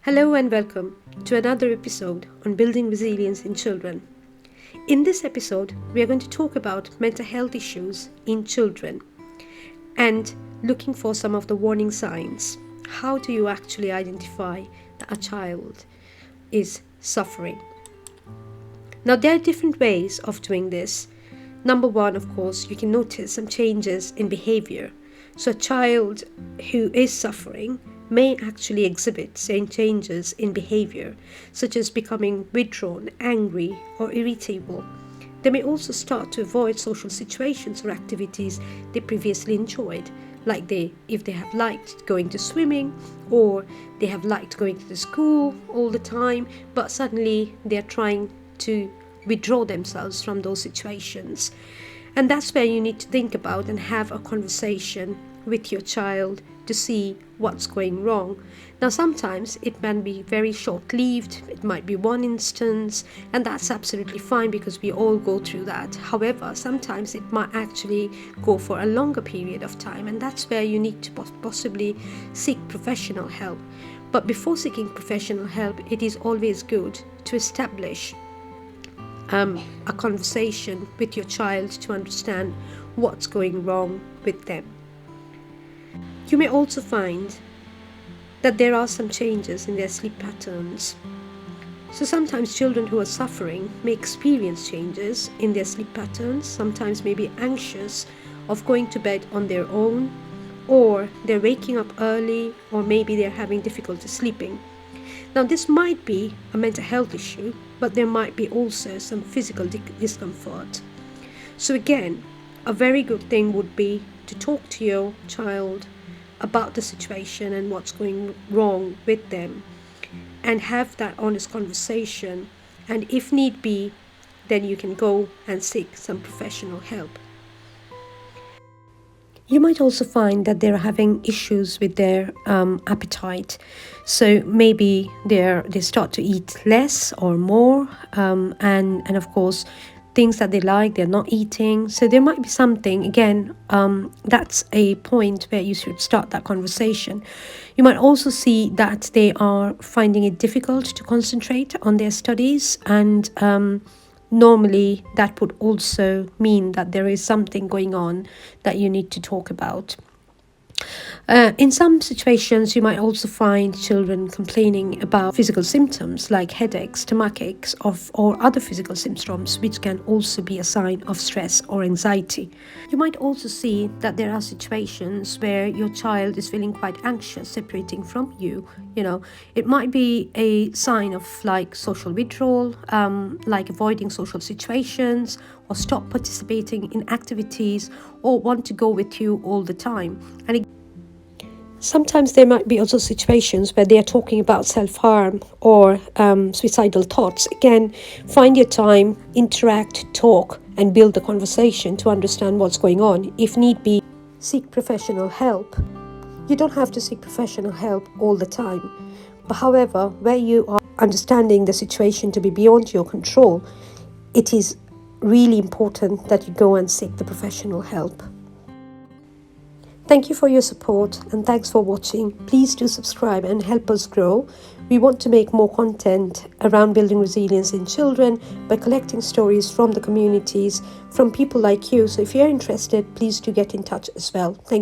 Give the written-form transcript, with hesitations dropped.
Hello and welcome to another episode on building resilience in children. In this episode, we are going to talk about mental health issues in children and looking for some of the warning signs. How do you actually identify that a child is suffering? Now, there are different ways of doing this. Number one, of course, you can notice some changes in behavior. So a child who is suffering may actually exhibit certain changes in behavior, such as becoming withdrawn, angry, or irritable. They may also start to avoid social situations or activities they previously enjoyed, like if they have liked going to swimming or they have liked going to the school all the time, but suddenly they're trying to withdraw themselves from those situations. And that's where you need to think about and have a conversation with your child to see what's going wrong. Now, sometimes it can be very short-lived, it might be one instance, and that's absolutely fine because we all go through that. However, sometimes it might actually go for a longer period of time, and that's where you need to possibly seek professional help. But before seeking professional help, it is always good to establish a conversation with your child to understand what's going wrong with them. You may also find that there are some changes in their sleep patterns. So sometimes children who are suffering may experience changes in their sleep patterns, sometimes may be anxious of going to bed on their own, or they're waking up early, or maybe they're having difficulty sleeping. Now, this might be a mental health issue, but there might be also some physical discomfort. So again, a very good thing would be to talk to your child about the situation and what's going wrong with them, and have that honest conversation. And if need be, then you can go and seek some professional help. You might also find that they're having issues with their appetite. So maybe they start to eat less or more, and of course, things that they like, they're not eating. So there might be something, again, that's a point where you should start that conversation. You might also see that they are finding it difficult to concentrate on their studies, and normally that would also mean that there is something going on that you need to talk about. In some situations, you might also find children complaining about physical symptoms like headaches, stomachaches, or other physical symptoms, which can also be a sign of stress or anxiety. You might also see that there are situations where your child is feeling quite anxious separating from you. It might be a sign of like social withdrawal, like avoiding social situations, or stop participating in activities, or want to go with you all the time. And sometimes there might be also situations where they are talking about self-harm or suicidal thoughts. Again, find your time, interact, talk, and build the conversation to understand what's going on. If need be, seek professional help. You don't have to seek professional help all the time. But however, where you are understanding the situation to be beyond your control, it is really important that you go and seek the professional help. Thank you for your support, and thanks for watching. Please do subscribe and help us grow. We want to make more content around building resilience in children by collecting stories from the communities, from people like you. So if you're interested, please do get in touch as well. Thank you.